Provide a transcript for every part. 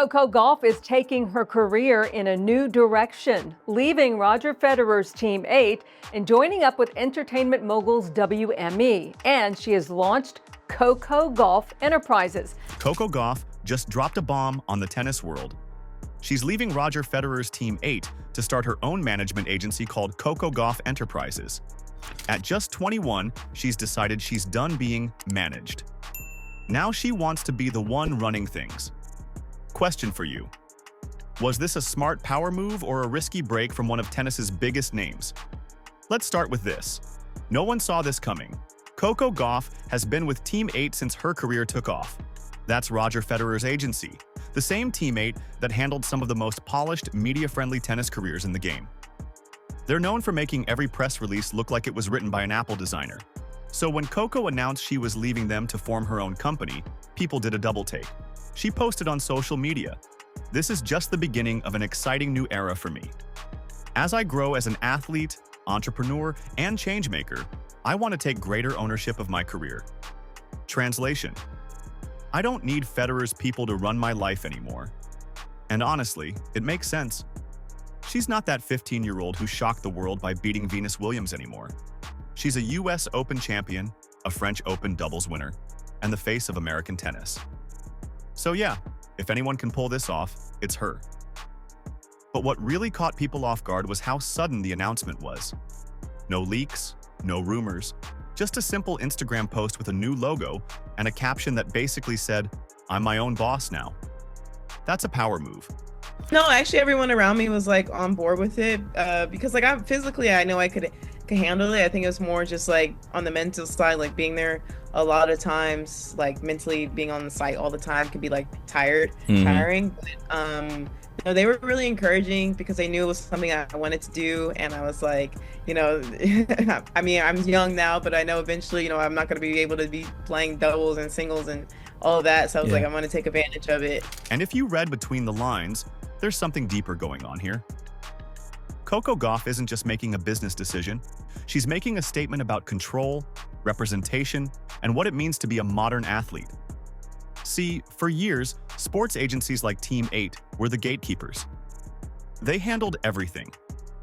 Coco Gauff is taking her career in a new direction, leaving Roger Federer's Team8 and joining up with entertainment moguls WME. And she has launched Coco Gauff Enterprises. Coco Gauff just dropped a bomb on the tennis world. She's leaving Roger Federer's Team8 to start her own management agency called Coco Gauff Enterprises. At just 21, she's decided she's done being managed. Now she wants to be the one running things. Question for you. Was this a smart power move or a risky break from one of tennis's biggest names? Let's start with this. No one saw this coming. Coco Gauff has been with Team8 since her career took off. That's Roger Federer's agency, the same Team8 that handled some of the most polished, media-friendly tennis careers in the game. They're known for making every press release look like it was written by an Apple designer. So when Coco announced she was leaving them to form her own company, people did a double take. She posted on social media, "This is just the beginning of an exciting new era for me. As I grow as an athlete, entrepreneur, and changemaker, I want to take greater ownership of my career." Translation: I don't need Federer's people to run my life anymore. And honestly, it makes sense. She's not that 15-year-old who shocked the world by beating Venus Williams anymore. She's a US Open champion, a French Open doubles winner, and the face of American tennis. So yeah, if anyone can pull this off, it's her. But what really caught people off guard was how sudden the announcement was. No leaks, no rumors, just a simple Instagram post with a new logo and a caption that basically said, "I'm my own boss now." That's a power move. No, actually everyone around me was like on board with it because like I know I could handle it. I think it was more just like on the mental side, like being there a lot of times, like mentally being on the site all the time can be like tiring. But, no, they were really encouraging because they knew it was something I wanted to do. And I was like, I mean, I'm young now, but I know eventually, I'm not going to be able to be playing doubles and singles and all of that. So I was like, I'm going to take advantage of it. And if you read between the lines, there's something deeper going on here. Coco Gauff isn't just making a business decision. She's making a statement about control, representation, and what it means to be a modern athlete. See, for years, sports agencies like Team8 were the gatekeepers. They handled everything: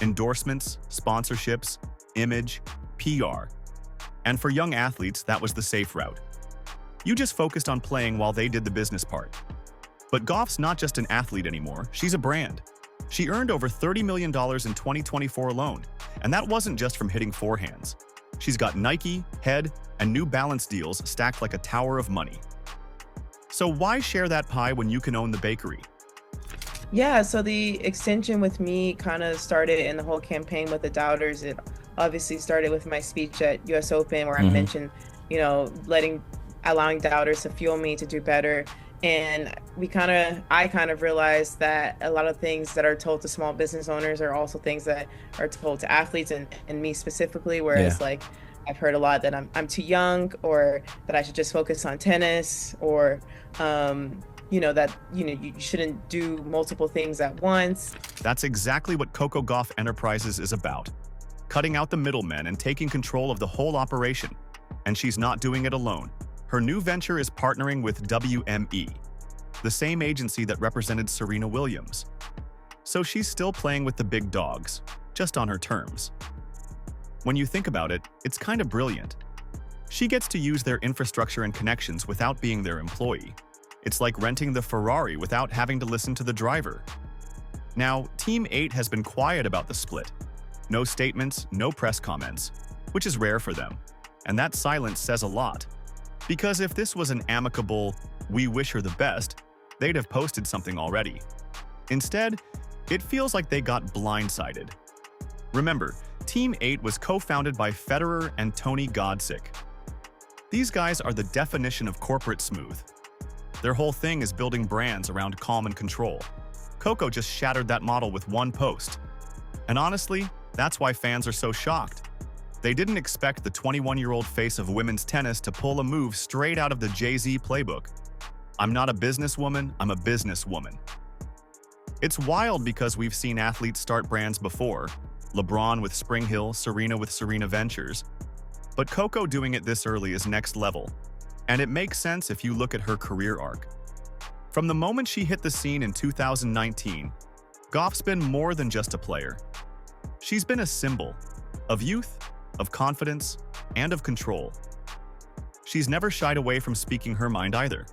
endorsements, sponsorships, image, PR. And for young athletes, that was the safe route. You just focused on playing while they did the business part. But Gauff's not just an athlete anymore, she's a brand. She earned over $30 million in 2024 alone, and that wasn't just from hitting forehands. She's got Nike, Head, and New Balance deals stacked like a tower of money. So why share that pie when you can own the bakery? Yeah, so the extension with me kind of started in the whole campaign with the doubters. It obviously started with my speech at US Open where I mentioned, allowing doubters to fuel me to do better. And I kind of realized that a lot of things that are told to small business owners are also things that are told to athletes and me specifically, whereas like I've heard a lot that I'm too young, or that I should just focus on tennis, or that you shouldn't do multiple things at once. That's exactly what Coco Gauff Enterprises is about. Cutting out the middlemen and taking control of the whole operation. And she's not doing it alone. Her new venture is partnering with WME, the same agency that represented Serena Williams. So she's still playing with the big dogs, just on her terms. When you think about it, it's kind of brilliant. She gets to use their infrastructure and connections without being their employee. It's like renting the Ferrari without having to listen to the driver. Now, Team8 has been quiet about the split. No statements, no press comments, which is rare for them. And that silence says a lot. Because if this was an amicable, "we wish her the best," they'd have posted something already. Instead, it feels like they got blindsided. Remember, Team8 was co-founded by Federer and Tony Godsick. These guys are the definition of corporate smooth. Their whole thing is building brands around calm and control. Coco just shattered that model with one post. And honestly, that's why fans are so shocked. They didn't expect the 21-year-old face of women's tennis to pull a move straight out of the Jay-Z playbook. "I'm not a businesswoman, I'm a businesswoman." It's wild because we've seen athletes start brands before, LeBron with Spring Hill, Serena with Serena Ventures. But Coco doing it this early is next level. And it makes sense if you look at her career arc. From the moment she hit the scene in 2019, Gauff's been more than just a player. She's been a symbol of youth, of confidence, and of control. She's never shied away from speaking her mind either.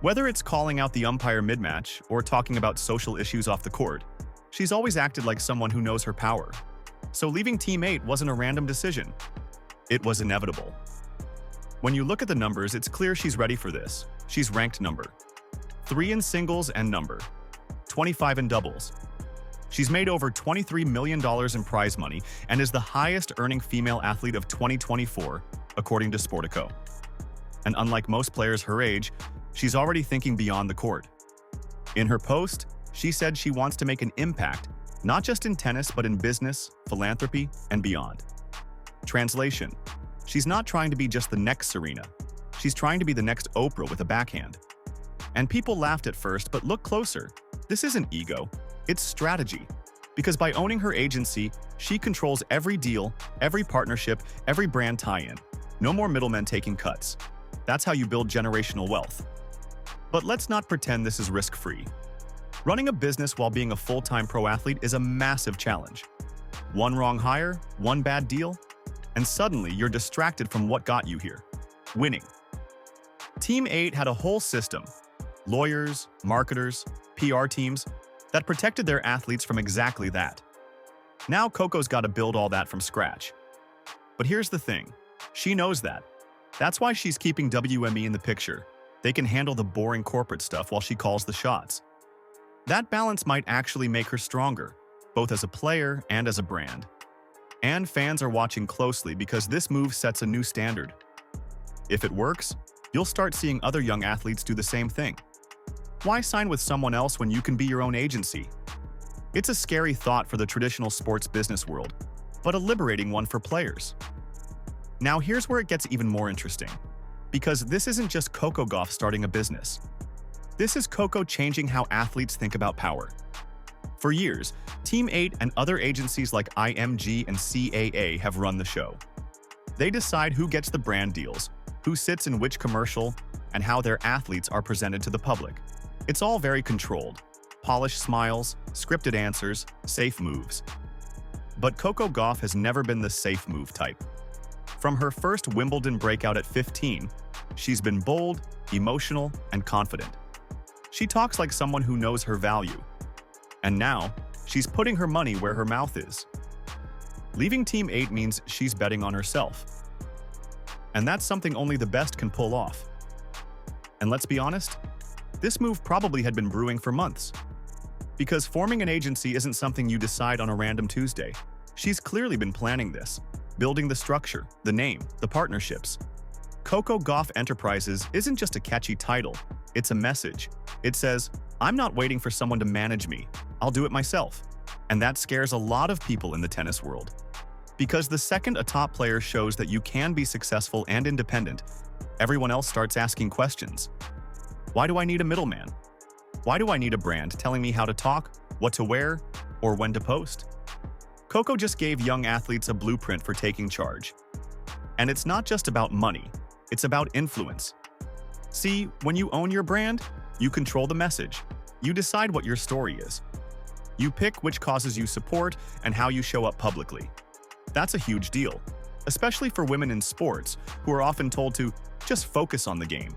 Whether it's calling out the umpire mid-match or talking about social issues off the court, she's always acted like someone who knows her power. So leaving Team 8 wasn't a random decision. It was inevitable. When you look at the numbers, it's clear she's ready for this. She's ranked number 3 in singles and number 25 in doubles. She's made over $23 million in prize money and is the highest-earning female athlete of 2024, according to Sportico. And unlike most players her age, she's already thinking beyond the court. In her post, she said she wants to make an impact, not just in tennis, but in business, philanthropy, and beyond. Translation: she's not trying to be just the next Serena. She's trying to be the next Oprah with a backhand. And people laughed at first, but look closer. This isn't ego, it's strategy. Because by owning her agency, she controls every deal, every partnership, every brand tie-in. No more middlemen taking cuts. That's how you build generational wealth. But let's not pretend this is risk-free. Running a business while being a full-time pro athlete is a massive challenge. One wrong hire, one bad deal, and suddenly you're distracted from what got you here: winning. Team 8 had a whole system, lawyers, marketers, PR teams, that protected their athletes from exactly that. Now Coco's got to build all that from scratch. But here's the thing, she knows that. That's why she's keeping WME in the picture. They can handle the boring corporate stuff while she calls the shots. That balance might actually make her stronger, both as a player and as a brand. And fans are watching closely because this move sets a new standard. If it works, you'll start seeing other young athletes do the same thing. Why sign with someone else when you can be your own agency? It's a scary thought for the traditional sports business world, but a liberating one for players. Now here's where it gets even more interesting. Because this isn't just Coco Gauff starting a business. This is Coco changing how athletes think about power. For years, Team 8 and other agencies like IMG and CAA have run the show. They decide who gets the brand deals, who sits in which commercial, and how their athletes are presented to the public. It's all very controlled. Polished smiles, scripted answers, safe moves. But Coco Gauff has never been the safe move type. From her first Wimbledon breakout at 15, she's been bold, emotional, and confident. She talks like someone who knows her value. And now, she's putting her money where her mouth is. Leaving Team 8 means she's betting on herself. And that's something only the best can pull off. And let's be honest, this move probably had been brewing for months. Because forming an agency isn't something you decide on a random Tuesday. She's clearly been planning this, building the structure, the name, the partnerships. Coco Gauff Enterprises isn't just a catchy title, it's a message. It says, I'm not waiting for someone to manage me, I'll do it myself. And that scares a lot of people in the tennis world. Because the second a top player shows that you can be successful and independent, everyone else starts asking questions. Why do I need a middleman? Why do I need a brand telling me how to talk, what to wear, or when to post? Coco just gave young athletes a blueprint for taking charge. And it's not just about money, it's about influence. See, when you own your brand, you control the message. You decide what your story is. You pick which causes you support and how you show up publicly. That's a huge deal, especially for women in sports who are often told to just focus on the game.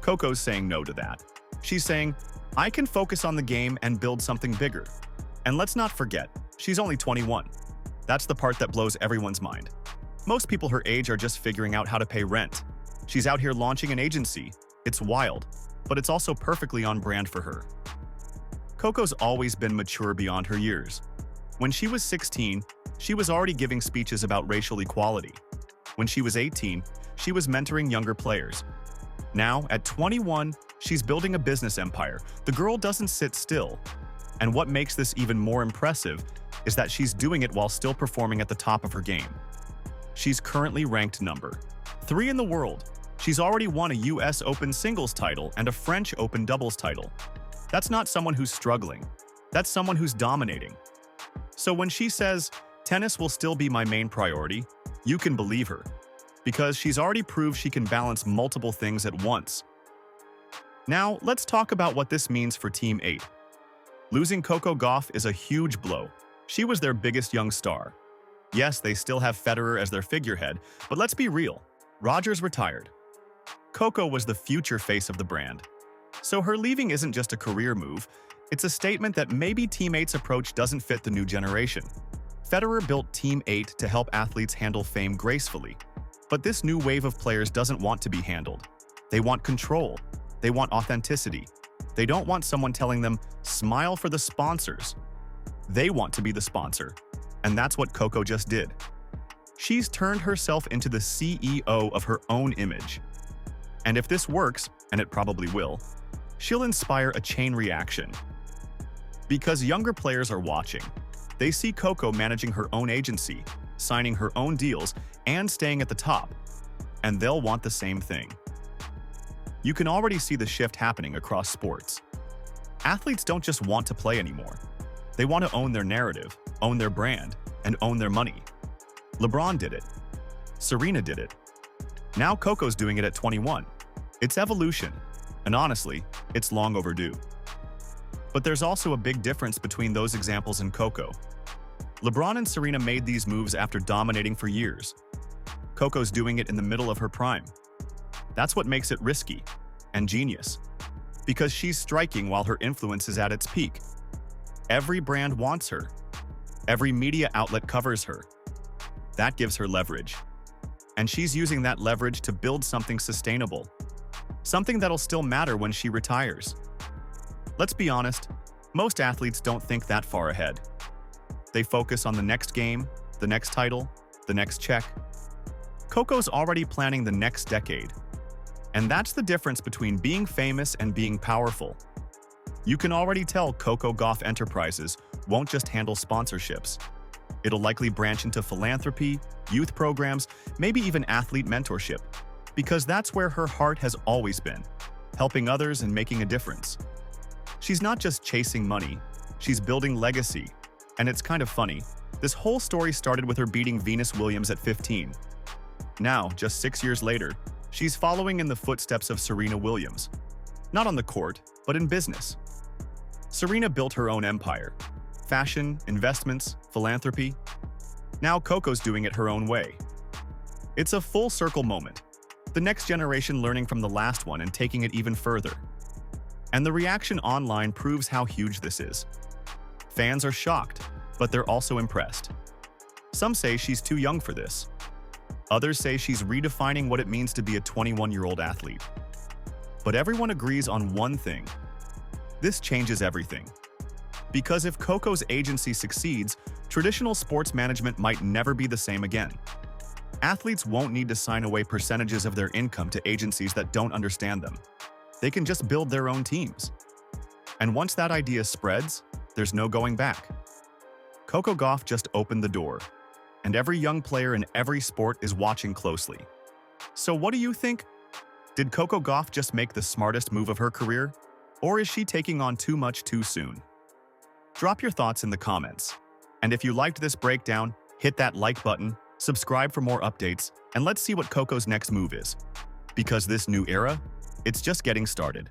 Coco's saying no to that. She's saying, I can focus on the game and build something bigger. And let's not forget, she's only 21. That's the part that blows everyone's mind. Most people her age are just figuring out how to pay rent. She's out here launching an agency. It's wild, but it's also perfectly on brand for her. Coco's always been mature beyond her years. When she was 16, she was already giving speeches about racial equality. When she was 18, she was mentoring younger players. Now, at 21, she's building a business empire. The girl doesn't sit still. And what makes this even more impressive is that she's doing it while still performing at the top of her game. She's currently ranked number 3 in the world. She's already won a US Open singles title and a French Open doubles title. That's not someone who's struggling. That's someone who's dominating. So when she says, tennis will still be my main priority, you can believe her. Because she's already proved she can balance multiple things at once. Now, let's talk about what this means for Team 8. Losing Coco Gauff is a huge blow. She was their biggest young star. Yes, they still have Federer as their figurehead, but let's be real. Roger's retired. Coco was the future face of the brand. So her leaving isn't just a career move, it's a statement that maybe Team 8's approach doesn't fit the new generation. Federer built Team 8 to help athletes handle fame gracefully. But this new wave of players doesn't want to be handled. They want control. They want authenticity. They don't want someone telling them, smile for the sponsors. They want to be the sponsor. And that's what Coco just did. She's turned herself into the CEO of her own image. And if this works, and it probably will, she'll inspire a chain reaction. Because younger players are watching. They see Coco managing her own agency, signing her own deals, and staying at the top. And they'll want the same thing. You can already see the shift happening across sports. Athletes don't just want to play anymore. They want to own their narrative, own their brand, and own their money. LeBron did it. Serena did it. Now Coco's doing it at 21. It's evolution, and honestly, it's long overdue. But there's also a big difference between those examples and Coco. LeBron and Serena made these moves after dominating for years. Coco's doing it in the middle of her prime. That's what makes it risky and genius, because she's striking while her influence is at its peak. Every brand wants her. Every media outlet covers her. That gives her leverage. And she's using that leverage to build something sustainable. Something that'll still matter when she retires. Let's be honest, most athletes don't think that far ahead. They focus on the next game, the next title, the next check. Coco's already planning the next decade. And that's the difference between being famous and being powerful. You can already tell Coco Gauff Enterprises won't just handle sponsorships. It'll likely branch into philanthropy, youth programs, maybe even athlete mentorship, because that's where her heart has always been, helping others and making a difference. She's not just chasing money, she's building legacy. And it's kind of funny, this whole story started with her beating Venus Williams at 15. Now, just 6 years later, she's following in the footsteps of Serena Williams. Not on the court, but in business. Serena built her own empire. Fashion, investments, philanthropy. Now Coco's doing it her own way. It's a full circle moment. The next generation learning from the last one and taking it even further. And the reaction online proves how huge this is. Fans are shocked, but they're also impressed. Some say she's too young for this. Others say she's redefining what it means to be a 21-year-old athlete. But everyone agrees on one thing. This changes everything. Because if Coco's agency succeeds, traditional sports management might never be the same again. Athletes won't need to sign away percentages of their income to agencies that don't understand them. They can just build their own teams. And once that idea spreads, there's no going back. Coco Gauff just opened the door, and every young player in every sport is watching closely. So what do you think? Did Coco Gauff just make the smartest move of her career? Or is she taking on too much too soon? Drop your thoughts in the comments. And if you liked this breakdown, hit that like button, subscribe for more updates, and let's see what Coco's next move is. Because this new era, it's just getting started.